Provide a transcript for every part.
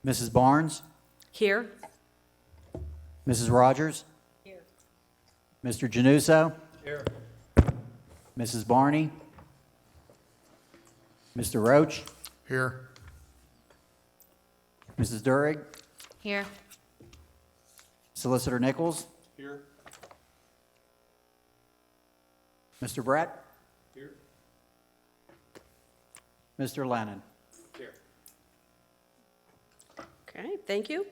Mrs. Barnes? Here. Mrs. Rogers? Here. Mr. Januso? Here. Mrs. Barney? Mr. Roach? Here. Mrs. Durig? Here. Solicitor Nichols? Here. Mr. Brett? Here. Mr. Lennon? Here. Okay, thank you.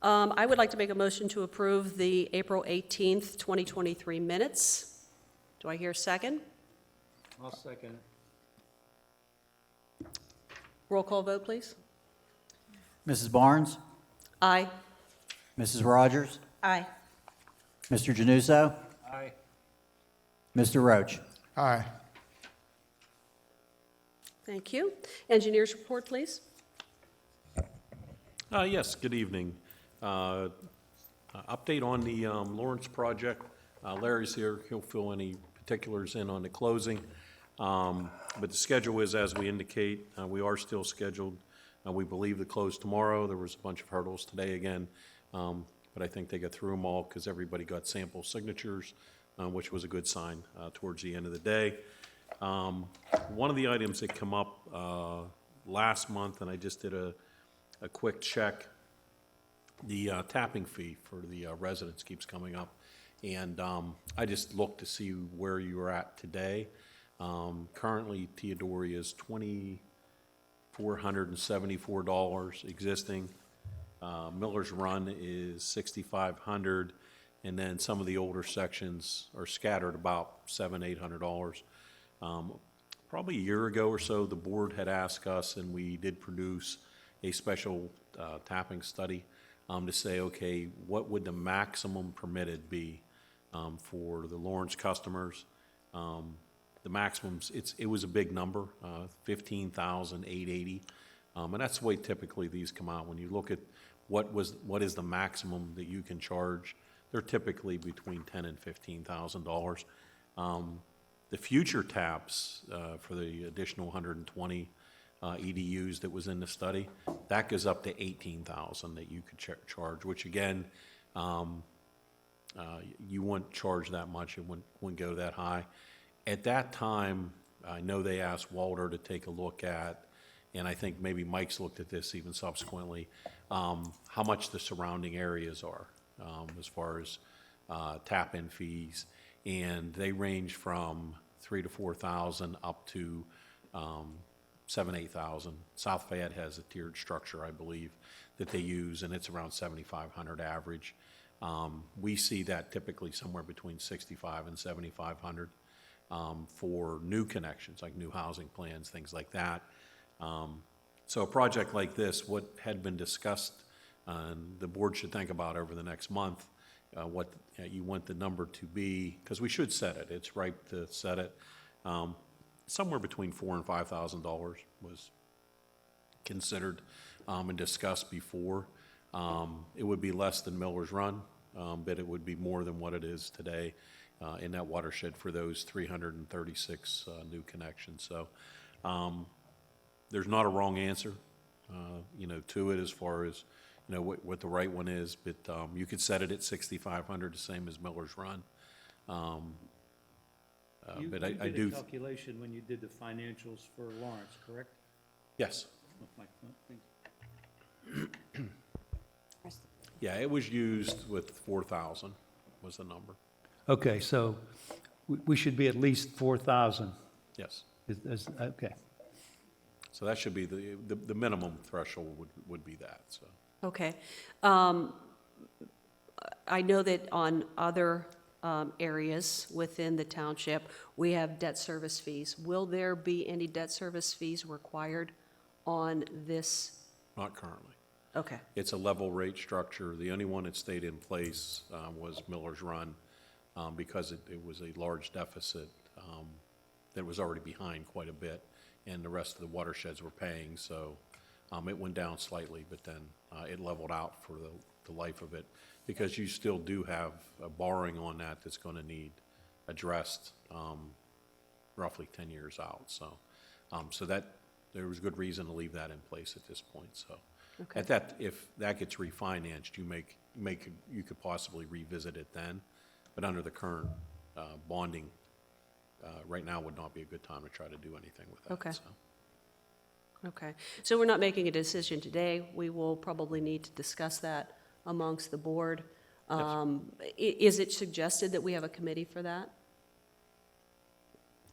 I would like to make a motion to approve the April 18th, 2023 minutes. Do I hear a second? I'll second it. Roll call vote, please. Mrs. Barnes? Aye. Mrs. Rogers? Aye. Mr. Januso? Aye. Mr. Roach? Aye. Thank you. Engineers report, please. Yes, good evening. Update on the Lawrence project. Larry's here. He'll fill any particulars in on the closing. But the schedule is as we indicate. We are still scheduled. We believe to close tomorrow. There was a bunch of hurdles today again, but I think they got through them all because everybody got sample signatures, which was a good sign towards the end of the day. One of the items that come up last month, and I just did a quick check, the tapping fee for the residents keeps coming up. And I just looked to see where you were at today. Currently, Theodore is $2,474 existing. Miller's Run is $6,500, and then some of the older sections are scattered about $700-800. Probably a year ago or so, the board had asked us, and we did produce a special tapping study to say, okay, what would the maximum permitted be for the Lawrence customers? The maximums, it was a big number, 15,880, and that's the way typically these come out. When you look at what is the maximum that you can charge, they're typically between $10,000 and $15,000. The future taps for the additional 120 EDUs that was in the study, that goes up to $18,000 that you could charge, which again, you wouldn't charge that much. It wouldn't go that high. At that time, I know they asked Walter to take a look at, and I think maybe Mike's looked at this even subsequently, how much the surrounding areas are as far as tap-in fees, and they range from $3,000 to $4,000 up to $7,000-8,000. South Fayette has a tiered structure, I believe, that they use, and it's around $7,500 average. We see that typically somewhere between $6,500 and $7,500 for new connections, like new housing plans, things like that. So a project like this, what had been discussed, and the board should think about over the next month, what you want the number to be, because we should set it. It's ripe to set it. Somewhere between $4,000 and $5,000 was considered and discussed before. It would be less than Miller's Run, but it would be more than what it is today in that watershed for those 336 new connections. So there's not a wrong answer, to it as far as what the right one is, but you could set it at $6,500, the same as Miller's Run. But I do. You did a calculation when you did the financials for Lawrence, correct? Yes. Thank you. Yeah, it was used with 4,000 was the number. Okay, so we should be at least 4,000. Yes. Okay. So that should be the minimum threshold would be that. So. Okay. I know that on other areas within the township, we have debt service fees. Will there be any debt service fees required on this? Not currently. Okay. It's a level rate structure. The only one that stayed in place was Miller's Run because it was a large deficit that was already behind quite a bit, and the rest of the watersheds were paying. So it went down slightly, but then it leveled out for the life of it, because you still do have a borrowing on that that's going to need addressed roughly 10 years out. So, so that there was good reason to leave that in place at this point. So, Okay. At that, if that gets refinanced, you could possibly revisit it then, but under the current bonding, right now would not be a good time to try to do anything with that. Okay. So. Okay, so we're not making a decision today. We will probably need to discuss that amongst the board. Is it suggested that we have a committee for that?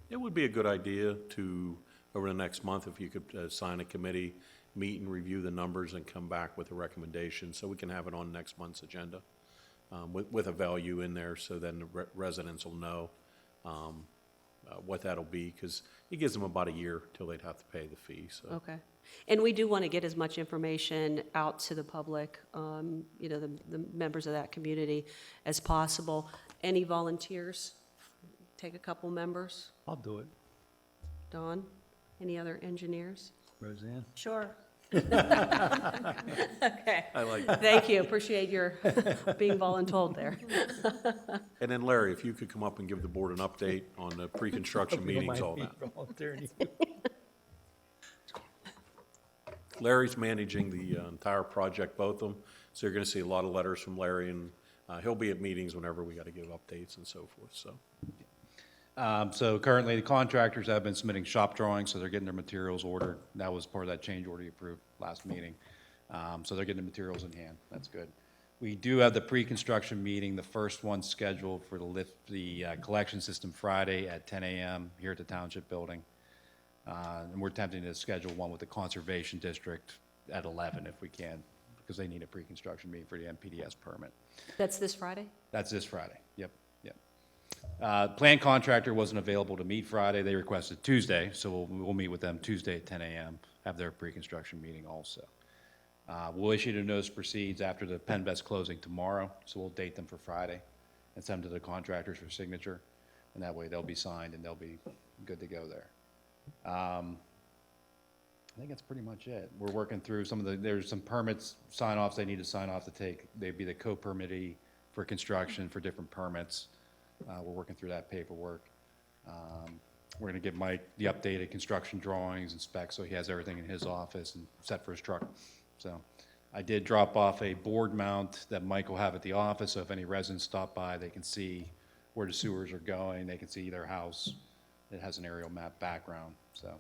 It would be a good idea to, over the next month, if you could assign a committee, meet and review the numbers and come back with a recommendation, so we can have it on next month's agenda with a value in there, so then the residents will know what that'll be, because it gives them about a year till they'd have to pay the fee, so. Okay. And we do want to get as much information out to the public, you know, the members of that community as possible. Any volunteers? Take a couple members. I'll do it. Dawn? Any other engineers? Roseanne? Sure. Okay. I like that. Thank you. Appreciate your being voluntold there. And then Larry, if you could come up and give the board an update on the pre-construction meetings, all that. Larry's managing the entire project, both of them, so you're gonna see a lot of letters from Larry, and he'll be at meetings whenever we gotta give updates and so forth, so. So currently, the contractors have been submitting shop drawings, so they're getting their materials ordered. That was part of that change order you approved last meeting. So they're getting the materials in hand. That's good. We do have the pre-construction meeting, the first one scheduled for the collection system Friday at 10 a.m. here at the Township Building. And we're attempting to schedule one with the Conservation District at 11 if we can, because they need a pre-construction meeting for the MPDS permit. That's this Friday? That's this Friday. Yep, yep. Plan contractor wasn't available to meet Friday. They requested Tuesday, so we'll meet with them Tuesday at 10 a.m., have their pre-construction meeting also. We'll issue the notice proceeds after the Penvest closing tomorrow, so we'll date them for Friday and send them to the contractors for signature, and that way they'll be signed and they'll be good to go there. I think that's pretty much it. We're working through there's some permits, sign-offs they need to sign off to take. They'd be the co-permittee for construction for different permits. We're working through that paperwork. We're gonna give Mike the updated construction drawings and specs, so he has everything in his office and set for his truck. So I did drop off a board mount that Mike will have at the office, so if any residents stop by, they can see where the sewers are going. They can see their house. It has an aerial map background, so.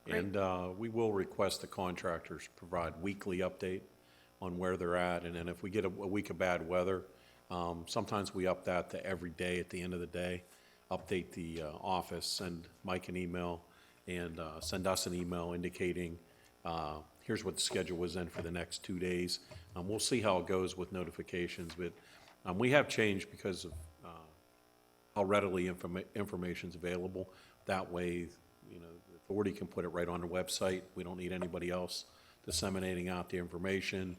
And we will request the contractors provide weekly update on where they're at, and then if we get a week of bad weather, sometimes we up that to every day at the end of the day, update the office, send Mike an email, and send us an email indicating, here's what the schedule was in for the next 2 days. We'll see how it goes with notifications, but we have changed because of how readily information's available. That way, you know, the authority can put it right on the website. We don't need anybody else disseminating out the information.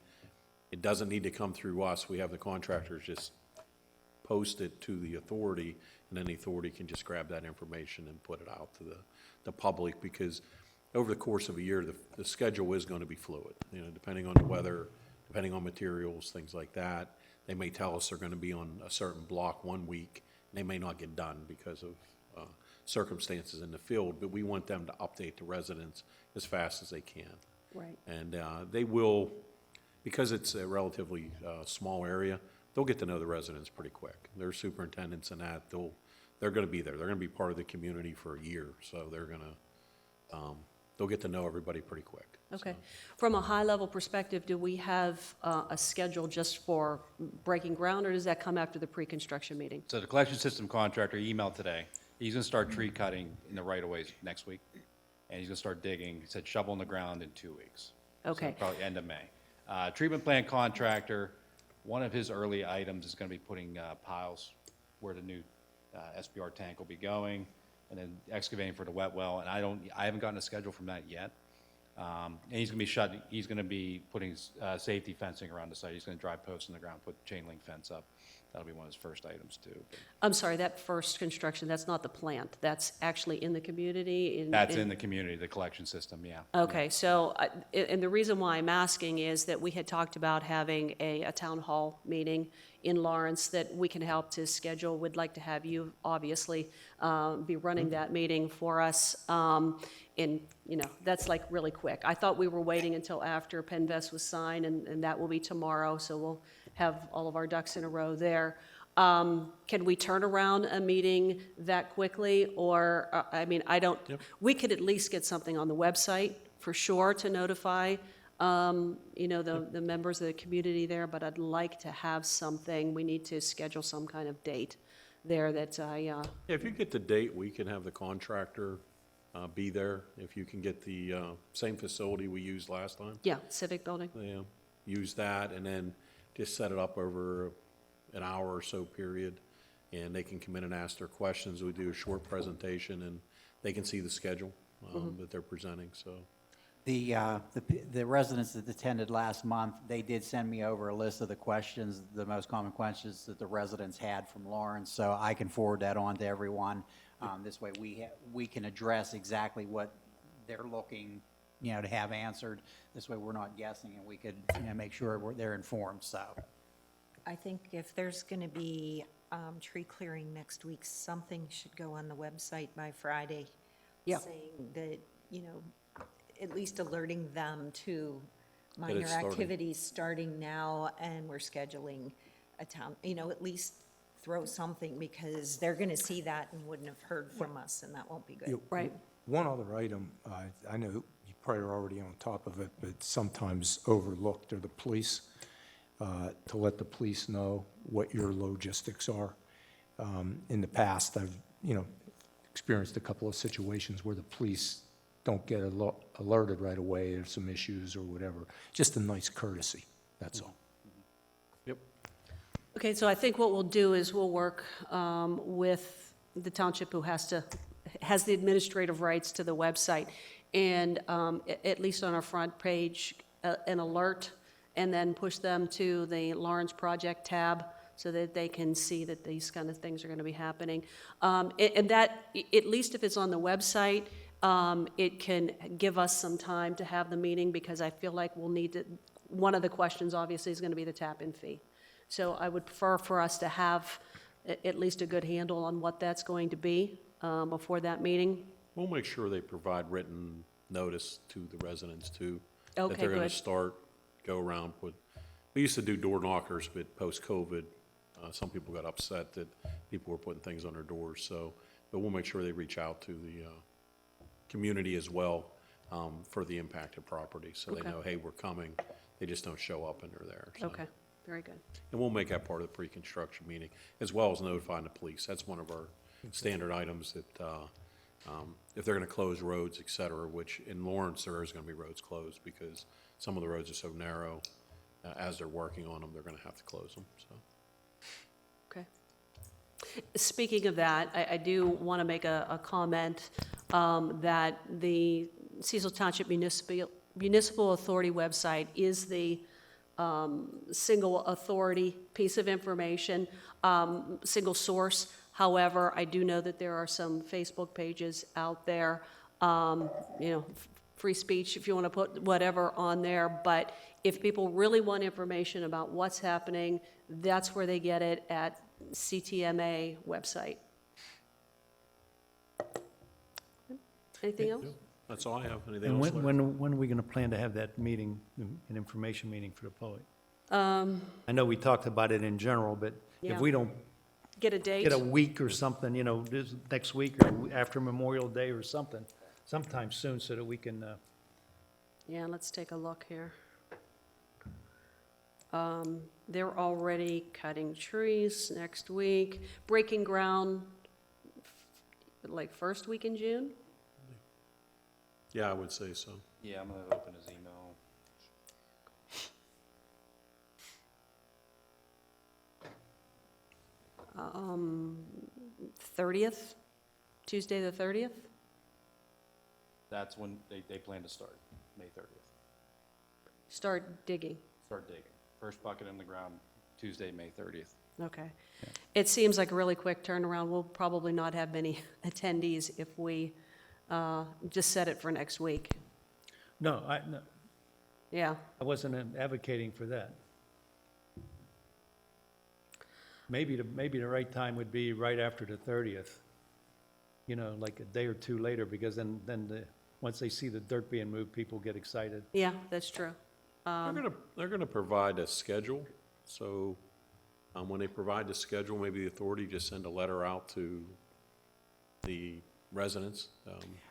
It doesn't need to come through us. We have the contractors just post it to the authority, and then the authority can just grab that information and put it out to the public, because over the course of a year, the schedule is going to be fluid, you know, depending on the weather, depending on materials, things like that. They may tell us they're going to be on a certain block 1 week, and they may not get done because of circumstances in the field, but we want them to update the residents as fast as they can. Right. And they will, because it's a relatively small area, they'll get to know the residents pretty quick. Their superintendents and that, they're going to be there. They're going to be part of the community for a year, so they're going to, they'll get to know everybody pretty quick. Okay. So, From a high-level perspective, do we have a schedule just for breaking ground, or does that come after the pre-construction meeting? So the collection system contractor emailed today. He's gonna start tree cutting in the right-of-ways next week, and he's gonna start digging. He said shovel in the ground in 2 weeks. Okay. So probably end of May. Treatment plant contractor, one of his early items is gonna be putting piles where the new SBR tank will be going, and then excavating for the wet well. And I haven't gotten a schedule from that yet. And he's gonna be putting safety fencing around the site. He's gonna drive posts in the ground, put chain link fence up. That'll be one of his first items too. But I'm sorry, that first construction, that's not the plant, that's actually in the community? that's in the community, the collection system, yeah. Okay, so, and the reason why I'm asking is that we had talked about having a town hall meeting in Lawrence that we can help to schedule. We'd like to have you, obviously, be running that meeting for us. And, you know, that's like really quick. I thought we were waiting until after Penvest was signed, and that will be tomorrow, so we'll have all of our ducks in a row there. Can we turn around a meeting that quickly, or, I mean, I don't, we could at least get something on the website for sure to notify, you know, the members of the community there, but I'd like to have something. We need to schedule some kind of date there that Yeah, if you get the date, we can have the contractor be there. If you can get the same facility we used last time, yeah, Civic Building. yeah, use that, and then just set it up over an hour or so period, and they can come in and ask their questions. We do a short presentation, and they can see the schedule that they're presenting, so. The residents that attended last month, they did send me over a list of the questions, the most common questions that the residents had from Lawrence, so I can forward that on to everyone. This way, we can address exactly what they're looking, you know, to have answered. This way, we're not guessing, and we could, you know, make sure they're informed, so. I think if there's going to be tree clearing next week, something should go on the website by Friday. Yeah. Saying that, you know, at least alerting them to it's minor starting. activities starting now, and we're scheduling a town, you know, at least throw something, because they're going to see that and wouldn't have heard from us, and that won't be good. Yeah, Right. One other item, I know you probably are already on top of it, but sometimes overlooked are the police, to let the police know what your logistics are. In the past, I've, you know, experienced a couple of situations where the police don't get alerted right away, there's some issues or whatever. Just a nice courtesy, that's all. Yep. Okay, so I think what we'll do is we'll work with the township who has the administrative rights to the website, and at least on our front page, an alert, and then push them to the Lawrence Project tab so that they can see that these kind of things are going to be happening. And that, at least if it's on the website, it can give us some time to have the meeting, because I feel like we'll need to, one of the questions obviously is going to be the tap-in fee. So I would prefer for us to have at least a good handle on what that's going to be before that meeting. We'll make sure they provide written notice to the residents too. Okay, That they're gonna good. start, go around, we used to do door knockers, but post-COVID, some people got upset that people were putting things on their doors, so, but we'll make sure they reach out to the community as well for the impacted property, so they Okay. know, hey, we're coming, they just don't show up and they're there. so. Okay, very good. And we'll make that part of the pre-construction meeting, as well as notifying the police. That's one of our standard items that, if they're gonna close roads, et cetera, which in Lawrence, there is gonna be roads closed because some of the roads are so narrow, as they're working on them, they're gonna have to close them, so. Okay. Speaking of that, I do want to make a comment that the Cecil Township Municipal Authority website is the single authority piece of information, single source. However, I do know that there are some Facebook pages out there, you know, free speech, if you want to put whatever on there, but if people really want information about what's happening, that's where they get it, at CTMA website. Anything else? That's all I have. Anything And else, Larry? when are we going to plan to have that meeting, an information meeting for the public? Um, I know we talked about it in general, but Yeah. if we don't Get a date? get a week or something, you know, this next week or after Memorial Day or something, sometime soon, so that we can, Yeah, let's take a look here. They're already cutting trees next week, breaking ground, like first week in June? Yeah, I would say so. Yeah, I'm gonna open his email. Um, 30th, Tuesday the 30th? That's when they plan to start, May 30th. Start digging. Start digging. First bucket in the ground, Tuesday, May 30th. Okay. It seems like a really quick turnaround. We'll probably not have many attendees if we just set it for next week. No, Yeah, I wasn't advocating for that. Maybe the right time would be right after the 30th, you know, like a day or two later, because then once they see the dirt being moved, people get excited. yeah, that's true. They're gonna provide a schedule, so, when they provide the schedule, maybe the authority just send a letter out to the residents.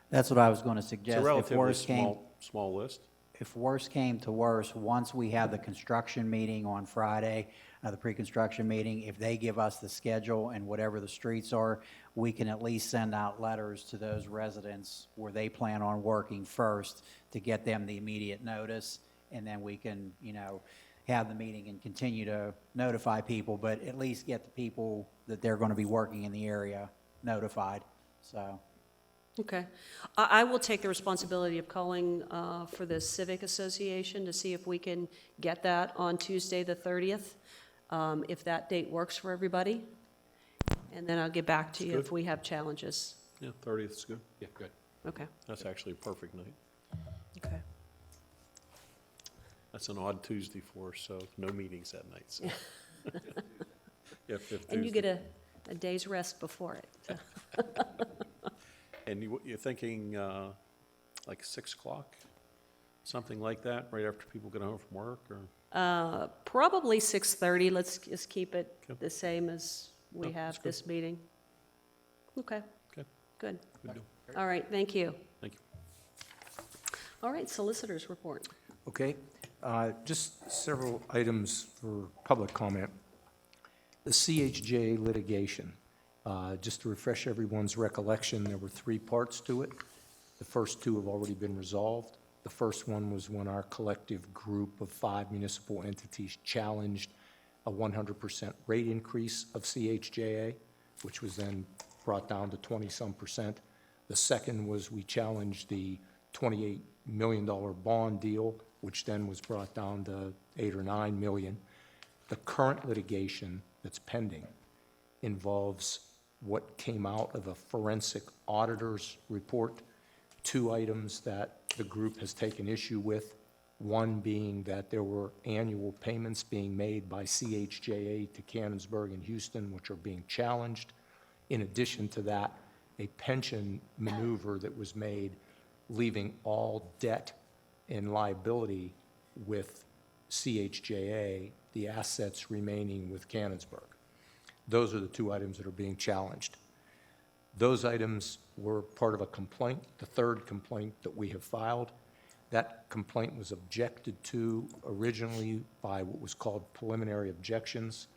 That's what I was going to It's a suggest. If relatively worse came, small list. if worse came to worse, once we have the construction meeting on Friday, the pre-construction meeting, if they give us the schedule and whatever the streets are, we can at least send out letters to those residents where they plan on working first to get them the immediate notice, and then we can, you know, have the meeting and continue to notify people, but at least get the people that they're going to be working in the area notified, so. Okay. I will take the responsibility of calling for the Civic Association to see if we can get that on Tuesday, the 30th, if that date works for everybody. And then I'll get back to you if Good. we have challenges. Yeah, 30th is good. Yeah, good. Okay, That's actually a perfect night. okay. That's an odd Tuesday for us, so no meetings that night, so. If And you Tuesday- get a day's rest before it. so. And you're thinking, like 6 o'clock? Something like that, right after people get home from work, or? Probably 6:30. Let's just keep it Okay. the same as we No, that's have good. this meeting. Okay, Okay, good. good deal. All right, thank you. Thank you. All right, solicitors report. Okay, just several items for public comment. The CHJ litigation, just to refresh everyone's recollection, there were 3 parts to it. The first 2 have already been resolved. The first one was when our collective group of 5 municipal entities challenged a 100% rate increase of CHJA, which was then brought down to 20-some%. The second was we challenged the $28 million bond deal, which then was brought down to 8 or 9 million. The current litigation that's pending involves what came out of a forensic auditor's report, 2 items that the group has taken issue with, one being that there were annual payments being made by CHJA to Canonsburg and Houston, which are being challenged. In addition to that, a pension maneuver that was made, leaving all debt and liability with CHJA, the assets remaining with Canonsburg. Those are the 2 items that are being challenged. Those items were part of a complaint, the 3rd complaint that we have filed. That complaint was objected to originally by what was called preliminary objections.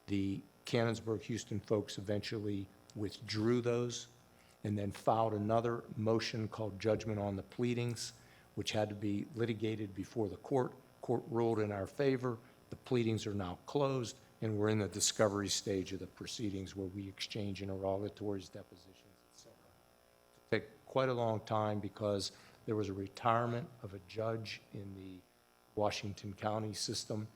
The Canonsburg-Houston folks eventually withdrew those and then filed another motion called judgment on the pleadings, which had to be litigated before the court. Court ruled in our favor. The pleadings are now closed, and we're in the discovery stage of the proceedings where we exchange interrogatories, depositions, et cetera. It took quite a long time because there was a retirement of a judge in the Washington County system.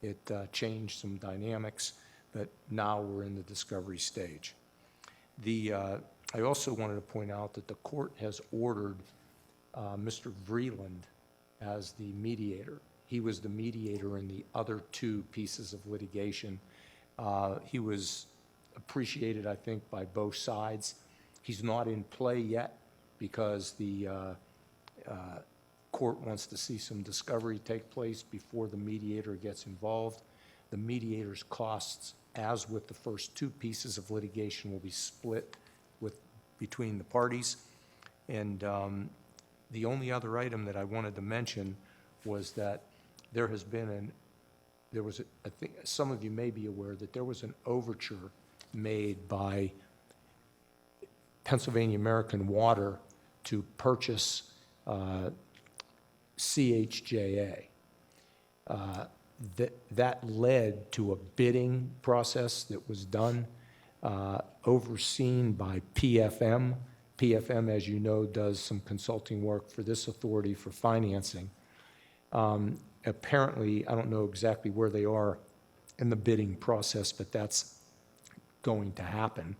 It changed some dynamics, but now we're in the discovery stage. I also wanted to point out that the court has ordered Mr. Vreeland as the mediator. He was the mediator in the other 2 pieces of litigation. He was appreciated, I think, by both sides. He's not in play yet because the court wants to see some discovery take place before the mediator gets involved. The mediator's costs, as with the first 2 pieces of litigation, will be split between the parties. And the only other item that I wanted to mention was that there has been I think some of you may be aware that there was an overture made by Pennsylvania American Water to purchase CHJA. That led to a bidding process that was done, overseen by PFM. PFM, as you know, does some consulting work for this authority for financing. Apparently, I don't know exactly where they are in the bidding process, but that's going to happen.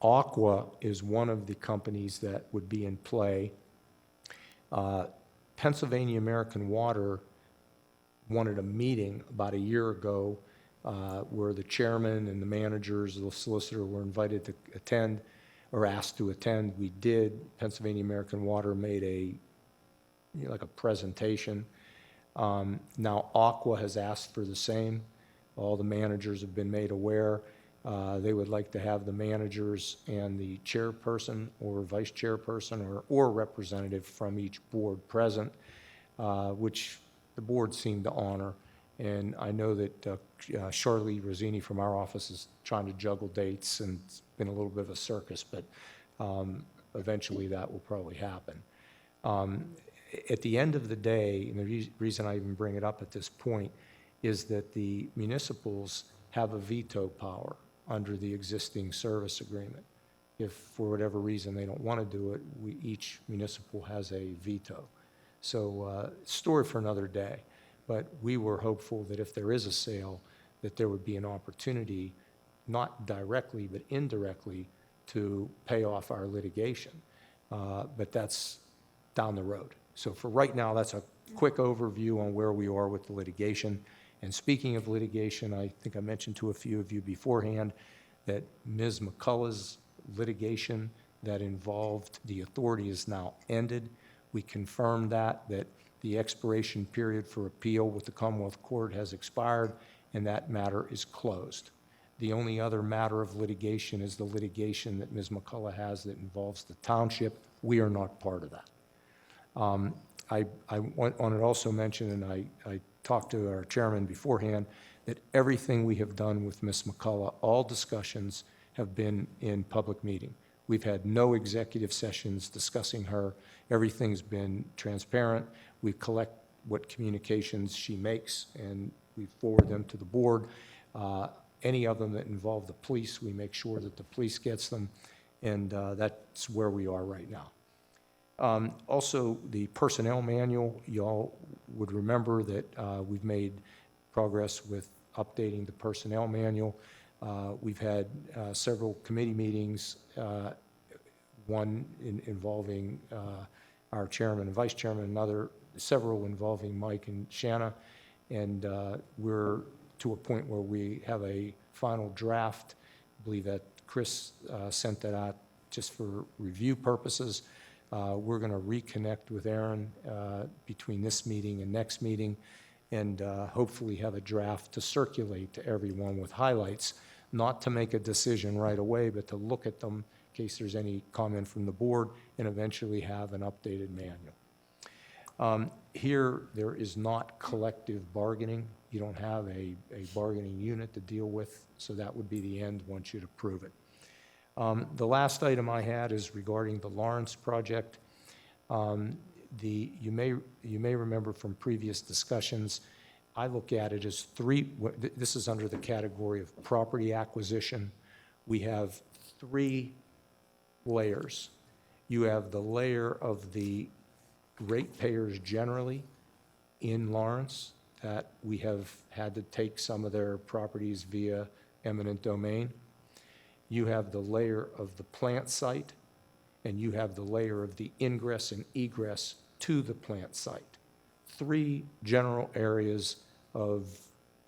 Aqua is one of the companies that would be in play. Pennsylvania American Water wanted a meeting about a year ago where the chairman and the managers, the solicitor were invited to attend or asked to attend. We did. Pennsylvania American Water made like a presentation. Now Aqua has asked for the same. All the managers have been made aware. They would like to have the managers and the chairperson or vice chairperson or representative from each board present, which the board seemed to honor. And I know that Charlie Rosini from our office is trying to juggle dates, and it's been a little bit of a circus, but eventually that will probably happen. At the end of the day, and the reason I even bring it up at this point, is that the municipals have a veto power under the existing service agreement. If for whatever reason they don't want to do it, each municipal has a veto. So story for another day. But we were hopeful that if there is a sale, that there would be an opportunity, not directly but indirectly, to pay off our litigation. But that's down the road. So for right now, that's a quick overview on where we are with the litigation. And speaking of litigation, I think I mentioned to a few of you beforehand that Ms. McCullough's litigation that involved the authority is now ended. We confirmed that the expiration period for appeal with the Commonwealth Court has expired, and that matter is closed. The only other matter of litigation is the litigation that Ms. McCullough has that involves the township. We are not part of that. I want to also mention, and I talked to our chairman beforehand, that everything we have done with Ms. McCullough, all discussions have been in public meeting. We've had no executive sessions discussing her. Everything's been transparent. We collect what communications she makes, and we forward them to the board. Any of them that involve the police, we make sure that the police gets them, and that's where we are right now. Also, the personnel manual, y'all would remember that we've made progress with updating the personnel manual. We've had several committee meetings, one involving our chairman and vice chairman, several involving Mike and Shanna, and we're to a point where we have a final draft. I believe that Chris sent that out just for review purposes. We're going to reconnect with Aaron between this meeting and next meeting, and hopefully have a draft to circulate to everyone with highlights, not to make a decision right away, but to look at them in case there's any comment from the board, and eventually have an updated manual. Here, there is not collective bargaining. You don't have a bargaining unit to deal with, so that would be the end once you'd approve it. The last item I had is regarding the Lawrence project. You may remember from previous discussions, I look at it as this is under the category of property acquisition. We have three layers. You have the layer of the ratepayers generally in Lawrence, that we have had to take some of their properties via eminent domain. You have the layer of the plant site, and you have the layer of the ingress and egress to the plant site. Three general areas of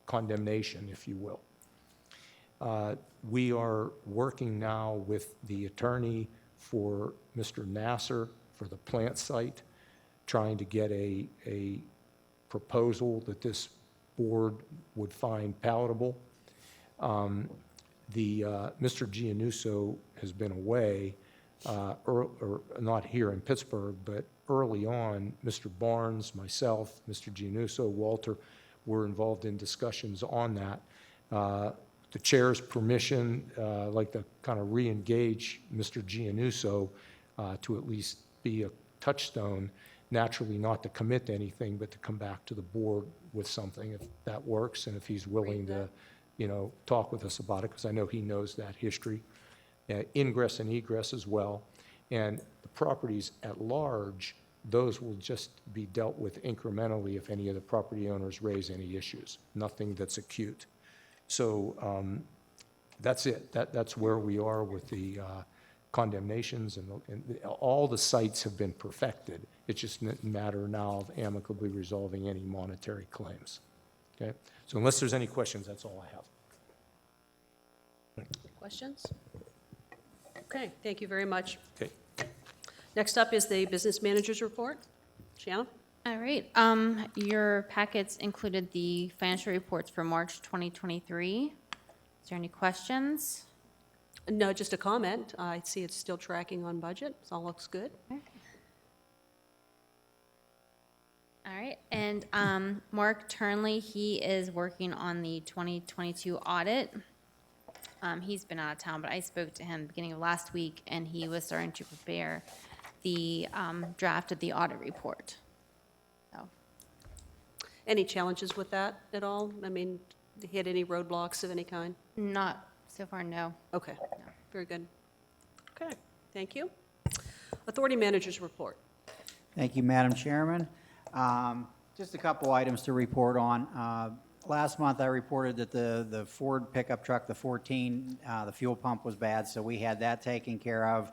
condemnation, if you will. We are working now with the attorney for Mr. Nasser for the plant site, trying to get a proposal that this board would find palatable. Mr. Giannusso has been away, or not here in Pittsburgh, but early on, Mr. Barnes, myself, Mr. Giannusso, Walter, were involved in discussions on that. The chair's permission, I'd like to kind of re-engage Mr. Giannusso to at least be a touchstone, naturally not to commit to anything, but to come back to the board with something if that works, and if he's willing to, talk with us about it, because I know he knows that history. Ingress and egress as well. And the properties at large, those will just be dealt with incrementally if any of the property owners raise any issues, nothing that's acute. So that's it. That's where we are with the condemnations, and all the sites have been perfected. It's just a matter now of amicably resolving any monetary claims. Okay? So unless there's any questions, that's all I have. Questions? Okay, thank you very much. Okay. Next up is the business manager's report. Shanna? All right, your packets included the financial reports for March 2023. Is there any questions? No, just a comment. I see it's still tracking on budget. It all looks good. All right, and Mark Turnley, he is working on the 2022 audit. He's been out of town, but I spoke to him beginning of last week, and he was starting to prepare the draft of the audit report. So, Any challenges with that at all? I mean, hit any roadblocks of any kind? not so far, no. Okay, very good. Okay, thank you. Authority managers report. Thank you, Madam Chairman. Just a couple items to report on. Last month, I reported that the Ford pickup truck, the 14, the fuel pump was bad, so we had that taken care of.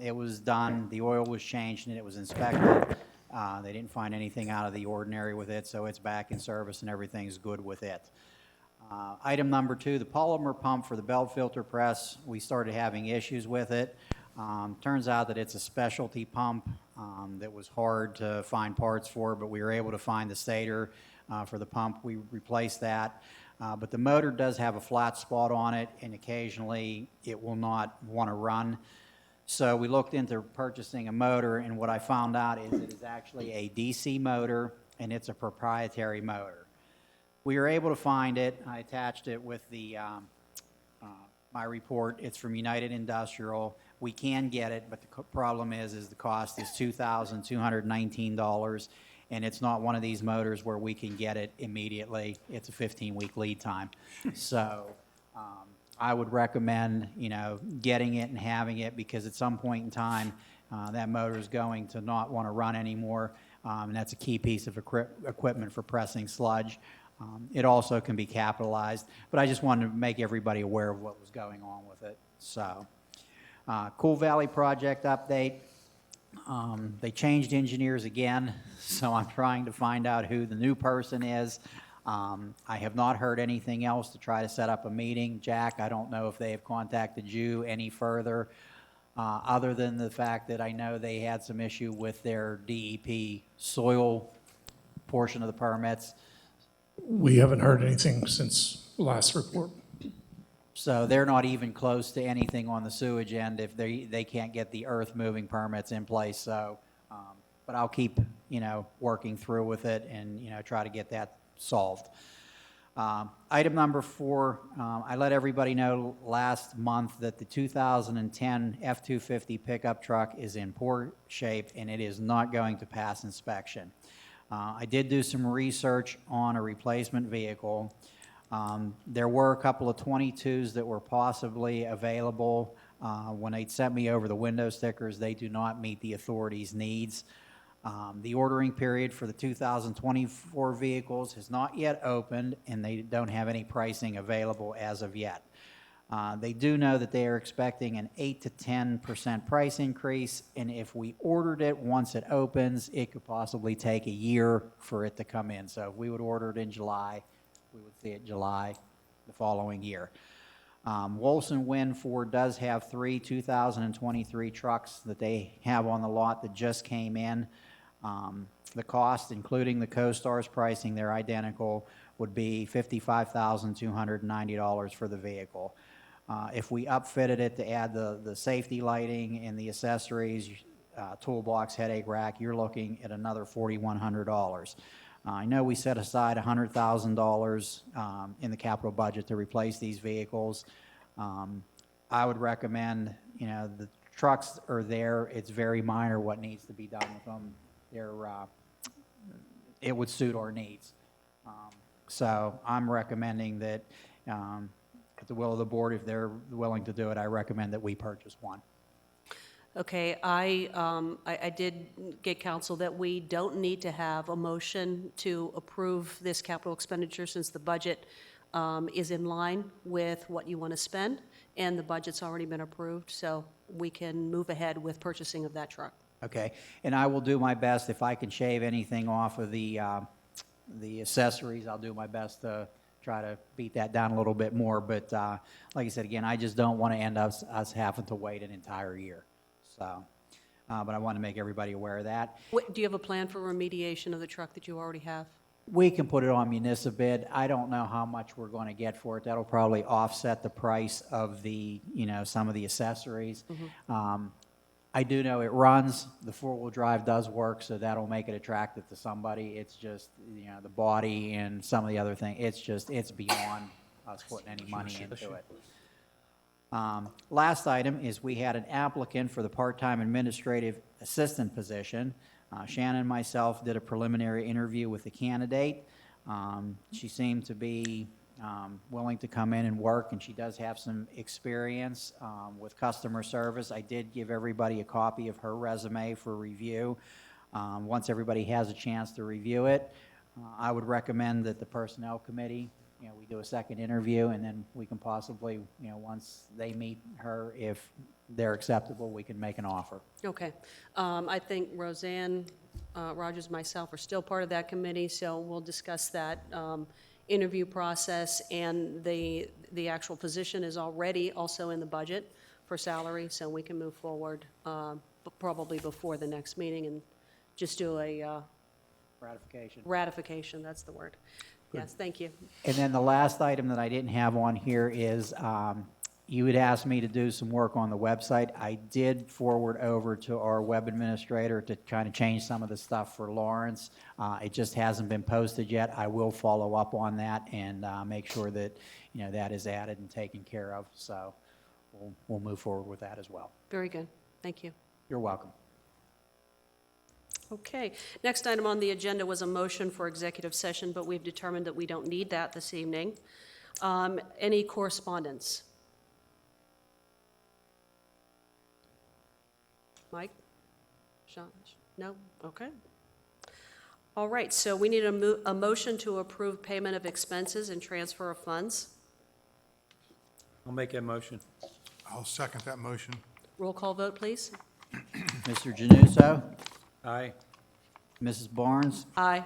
It was done, the oil was changed, and it was inspected. They didn't find anything out of the ordinary with it, so it's back in service and everything's good with it. Item number 2, the polymer pump for the belt filter press, we started having issues with it. Turns out that it's a specialty pump that was hard to find parts for, but we were able to find the stator for the pump. We replaced that. But the motor does have a flat spot on it, and occasionally it will not want to run. So we looked into purchasing a motor, and what I found out is it is actually a DC motor, and it's a proprietary motor. We were able to find it. I attached it with the my report. It's from United Industrial. We can get it, but the problem is the cost is $2,219, and it's not one of these motors where we can get it immediately. It's a 15-week lead time. So I would recommend, getting it and having it, because at some point in time, that motor is going to not want to run anymore, and that's a key piece of equipment for pressing sludge. It also can be capitalized, but I just wanted to make everybody aware of what was going on with it. So, Cool Valley project update. They changed engineers again, so I'm trying to find out who the new person is. I have not heard anything else to try to set up a meeting. Jack, I don't know if they have contacted you any further, other than the fact that I know they had some issue with their DEP soil portion of the permits. We haven't heard anything since last report. So they're not even close to anything on the sewage end if they can't get the earth moving permits in place. So, but I'll keep, working through with it and, try to get that solved. Item number 4, I let everybody know last month that the 2010 F-250 pickup truck is in poor shape and it is not going to pass inspection. I did do some research on a replacement vehicle. There were a couple of 22s that were possibly available. When they sent me over the window stickers, they do not meet the authority's needs. The ordering period for the 2024 vehicles has not yet opened, and they don't have any pricing available as of yet. They do know that they are expecting an 8 to 10% price increase, and if we ordered it once it opens, it could possibly take a year for it to come in. So if we would order it in July, we would see it July the following year. Wolson Wind Ford does have 3 2023 trucks that they have on the lot that just came in. The cost, including the CoStar's pricing, they're identical, would be $55,290 for the vehicle. If we upfitted it to add the safety lighting and the accessories, toolbox, headache rack, you're looking at another $4,100. I know we set aside $100,000 in the capital budget to replace these vehicles. I would recommend, the trucks are there. It's very minor what needs to be done with them. It would suit our needs. So I'm recommending that, at the will of the board, if they're willing to do it, I recommend that we purchase one. Okay, I did get counsel that we don't need to have a motion to approve this capital expenditure since the budget is in line with what you want to spend, and the budget's already been approved, so we can move ahead with purchasing of that truck. Okay, and I will do my best, if I can shave anything off of the accessories, I'll do my best to try to beat that down a little bit more, but like I said, again, I just don't want to end up us having to wait an entire year, so, but I want to make everybody aware of that. Do you have a plan for remediation of the truck that you already have? We can put it on municipal bid. I don't know how much we're going to get for it. That'll probably offset the price of the, some of the accessories. I do know it runs, the four-wheel drive does work, so that'll make it attractive to somebody. It's just, the body and some of the other things, it's beyond us putting any money into it. Last item is we had an applicant for the part-time administrative assistant position. Shannon and myself did a preliminary interview with the candidate. She seemed to be willing to come in and work, and she does have some experience with customer service. I did give everybody a copy of her resume for review. Once everybody has a chance to review it, I would recommend that the Personnel Committee, we do a second interview, and then we can possibly, once they meet her, if they're acceptable, we can make an offer. Okay. I think Roseanne Rogers, myself are still part of that committee, so we'll discuss that interview process, and the actual position is already also in the budget for salary, so we can move forward probably before the next meeting and just do a ratification, that's the word. Yes, thank you. And then the last item that I didn't have on here is, you had asked me to do some work on the website. I did forward over to our web administrator to kind of change some of the stuff for Lawrence. It just hasn't been posted yet. I will follow up on that and make sure that, that is added and taken care of. So we'll move forward with that as well. Very good, thank you. You're welcome. Okay, next item on the agenda was a motion for executive session, but we've determined that we don't need that this evening. Any correspondence? Mike? Sean? No? Okay. All right, so we need a motion to approve payment of expenses and transfer of funds. I'll make that motion. I'll second that motion. Roll call vote, please. Mr. Januso? Aye. Mrs. Barnes? Aye.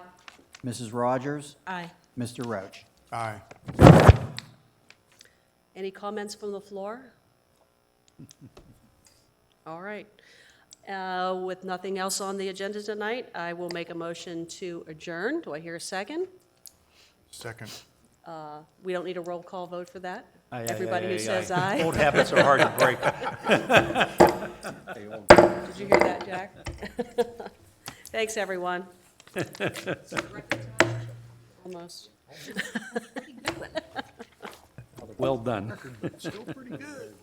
Mrs. Rogers? Aye. Mr. Roach? Aye. Any comments from the floor? All right. With nothing else on the agenda tonight, I will make a motion to adjourn. Do I hear a second? Second. We don't need a roll call vote for that? Aye, aye, Everybody aye, who aye, says aye. aye? Old habits are hard to break. Did you hear that, Jack? Thanks, everyone. Almost. Well done. Still pretty good.